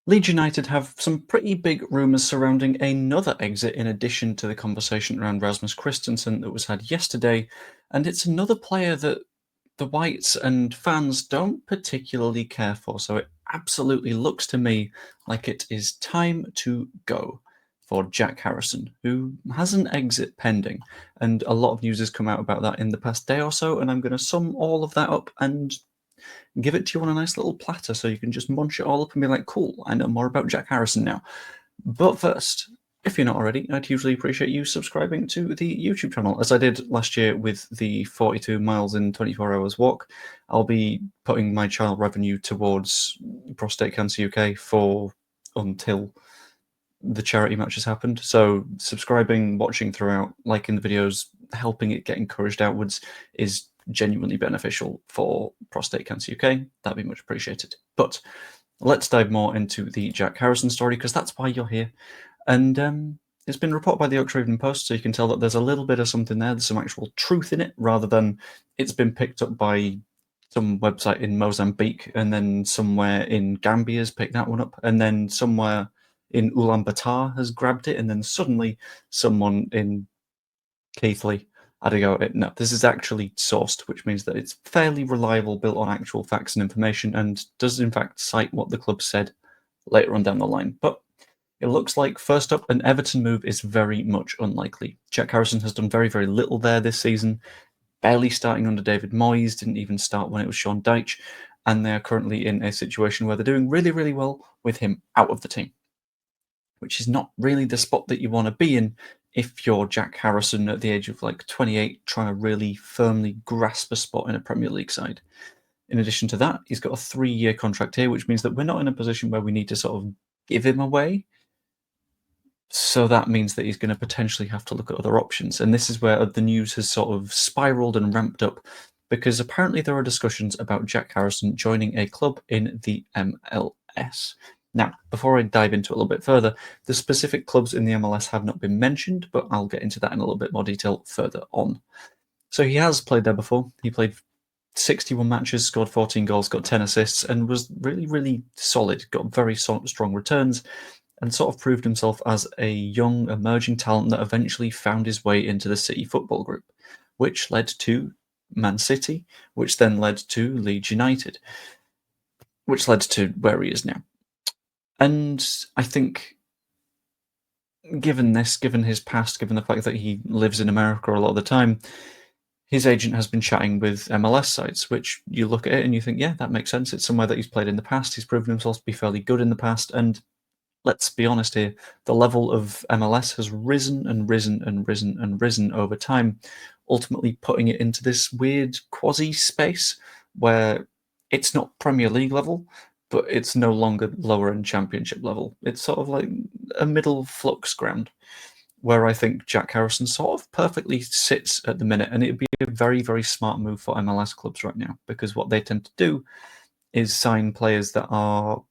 Leeds United have some pretty big rumours surrounding another exit in addition to the conversation around Rasmus Christensen that was had yesterday, and it's another player that the Whites and fans don't particularly care for, so it absolutely looks to me like it is time to go for Jack Harrison, who has an exit pending, and a lot of news has come out about that in the past day or so, and I'm going to sum all of that up and give it to you on a nice little platter so you can just munch it all up and be like, cool, I know more about Jack Harrison now. But first, if you're not already, I'd hugely appreciate you subscribing to the YouTube channel, as I did last year with the 42 miles in 24 hours walk. I'll be putting my child revenue towards Prostate Cancer UK for until the charity match has happened. So subscribing, watching throughout, liking the videos, helping it get encouraged outwards is genuinely beneficial for Prostate Cancer UK. That'd be much appreciated. But let's dive more into the Jack Harrison story, because that's why you're here. And it's been reported by the Yorkshire Evening Post, so you can tell that there's a little bit of something there. There's some actual truth in it, rather than it's been picked up by some website in Mozambique, and then somewhere in Gambia's picked that one up, and then somewhere in Ulaanbaatar has grabbed it, and then suddenly someone in Keighley had a go at it. No, this is actually sourced, which means that it's fairly reliable, built on actual facts and information, and does in fact cite what the club said later on down the line. But it looks like, first up, an Everton move is very much unlikely. Jack Harrison has done very, very little there this season, barely starting under David Moyes, didn't even start when it was Sean Dyche, and they're currently in a situation where they're doing really, really well with him out of the team, which is not really the spot that you want to be in if you're Jack Harrison at the age of like 28, trying to really firmly grasp a spot in a Premier League side. In addition to that, he's got a 3-year contract here, which means that we're not in a position where we need to sort of give him away. So that means that he's going to potentially have to look at other options. And this is where the news has sort of spiraled and ramped up, because apparently there are discussions about Jack Harrison joining a club in the MLS. Now, before I dive into it a little bit further, the specific clubs in the MLS have not been mentioned, but I'll get into that in a little bit more detail further on. So he has played there before. He played 61 matches, scored 14 goals, got 10 assists, and was really, really solid, got very strong returns, and sort of proved himself as a young, emerging talent that eventually found his way into the City Football Group, which led to Man City, which then led to Leeds United, which led to where he is now. And I think, given this, given his past, given the fact that he lives in America a lot of the time, his agent has been chatting with MLS sites, which you look at it and you think, yeah, that makes sense. It's somewhere that he's played in the past. He's proven himself to be fairly good in the past. And let's be honest here, the level of MLS has risen and risen and risen and risen over time, ultimately putting it into this weird quasi space where it's not Premier League level, but it's no longer lower end Championship level. It's sort of like a middle flux ground, where I think Jack Harrison sort of perfectly sits at the minute, and it'd be a very, very smart move for MLS clubs right now, because what they tend to do is sign players that are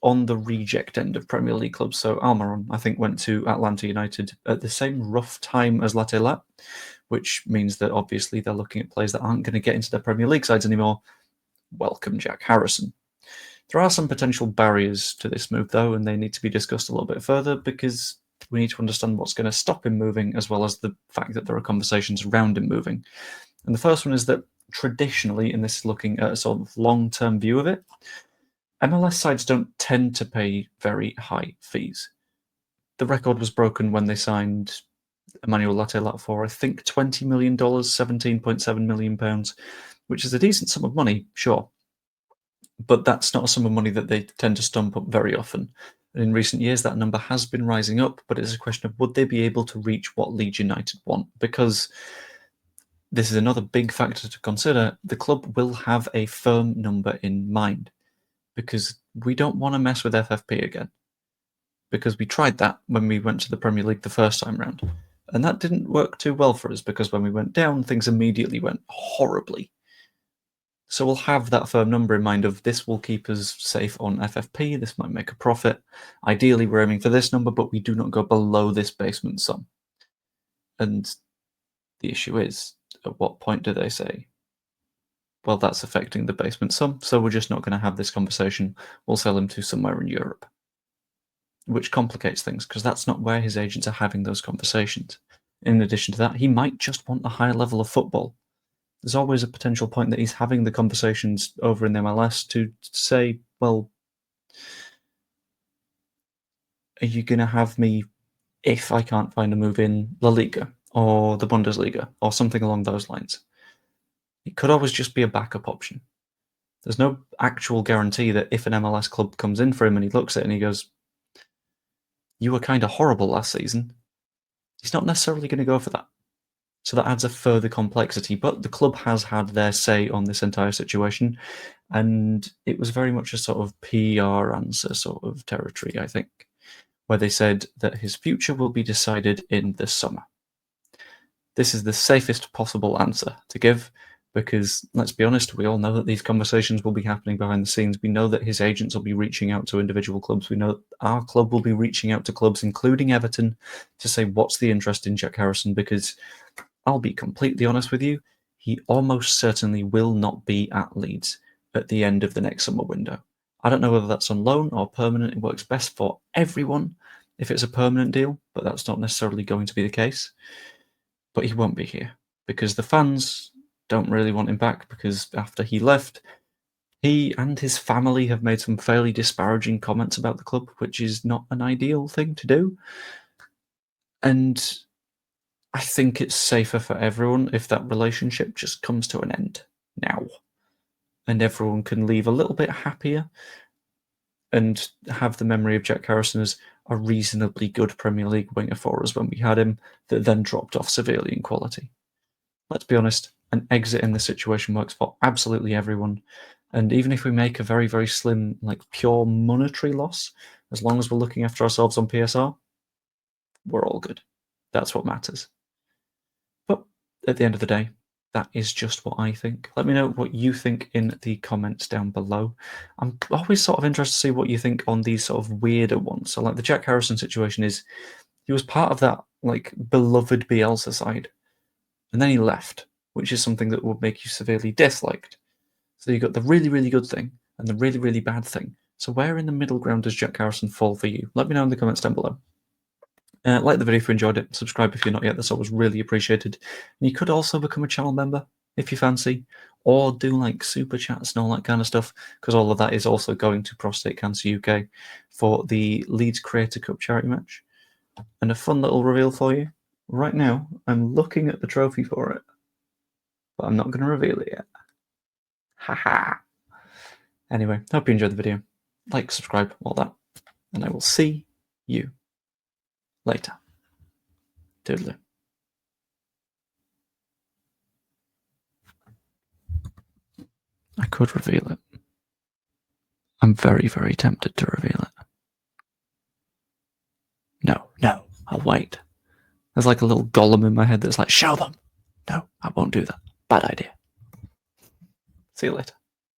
on the reject end of Premier League clubs. So Almiron, I think, went to Atlanta United at the same rough time as Latela, which means that obviously they're looking at players that aren't going to get into their Premier League sides anymore. Welcome, Jack Harrison. There are some potential barriers to this move, though, and they need to be discussed a little bit further, because we need to understand what's going to stop him moving, as well as the fact that there are conversations around him moving. And the first one is that traditionally, and this is looking at a sort of long-term view of it, MLS sides don't tend to pay very high fees. The record was broken when they signed Emmanuel Lattelat for, I think, $20 million, £17.7 million, which is a decent sum of money, sure. But that's not a sum of money that they tend to stump up very often. And in recent years, that number has been rising up, but it's a question of would they be able to reach what Leeds United want? Because this is another big factor to consider. The club will have a firm number in mind, because we don't want to mess with FFP again. Because we tried that when we went to the Premier League the first time round. And that didn't work too well for us, because when we went down, things immediately went horribly. So we'll have that firm number in mind of this will keep us safe on FFP, this might make a profit. Ideally, we're aiming for this number, but we do not go below this basement sum. And the issue is, at what point do they say, well, that's affecting the basement sum, so we're just not going to have this conversation, we'll sell him to somewhere in Europe. which complicates things because that's not where his agents are having those conversations. In addition to that, he might just want a higher level of football. There's always a potential point that he's having the conversations over in the MLS to say, well, are you going to have me if I can't find a move in La Liga or the Bundesliga or something along those lines? It could always just be a backup option. There's no actual guarantee that if an MLS club comes in for him and he looks at it and he goes, you were kind of horrible last season, he's not necessarily going to go for that. So that adds a further complexity. But the club has had their say on this entire situation, and it was very much a sort of PR answer sort of territory, I think, where they said that his future will be decided in the summer. This is the safest possible answer to give because, let's be honest, we all know that these conversations will be happening behind the scenes. We know that his agents will be reaching out to individual clubs. We know that our club will be reaching out to clubs, including Everton, to say what's the interest in Jack Harrison, because I'll be completely honest with you, he almost certainly will not be at Leeds at the end of the next summer window. I don't know whether that's on loan or permanent. It works best for everyone if it's a permanent deal, but that's not necessarily going to be the case. But he won't be here because the fans don't really want him back because after he left, he and his family have made some fairly disparaging comments about the club, which is not an ideal thing to do. And I think it's safer for everyone if that relationship just comes to an end now. And everyone can leave a little bit happier and have the memory of Jack Harrison as a reasonably good Premier League winger for us when we had him, that then dropped off severely in quality. Let's be honest, an exit in this situation works for absolutely everyone. And even if we make a very, very slim, like pure monetary loss, as long as we're looking after ourselves on PSR, we're all good. That's what matters. But at the end of the day, that is just what I think. Let me know what you think in the comments down below. I'm always sort of interested to see what you think on these sort of weirder ones. So like the Jack Harrison situation is, he was part of that like beloved Bielsa side, and then he left, which is something that would make you severely disliked. So you got the really, really good thing and the really, really bad thing. So where in the middle ground does Jack Harrison fall for you? Let me know in the comments down below. Like the video if you enjoyed it. Subscribe if you're not yet. That's always really appreciated. And you could also become a channel member if you fancy, or do like super chats and all that kind of stuff, because all of that is also going to Prostate Cancer UK for the Leeds Creator Cup charity match. And a fun little reveal for you. Right now, I'm looking at the trophy for it, but I'm not going to reveal it yet. Haha. Anyway, hope you enjoyed the video. Like, subscribe, all that. And I will see you later. Toodaloo. I could reveal it. I'm very, very tempted to reveal it. No, I'll wait. There's like a little golem in my head that's like, show them. No, I won't do that. Bad idea. See you later.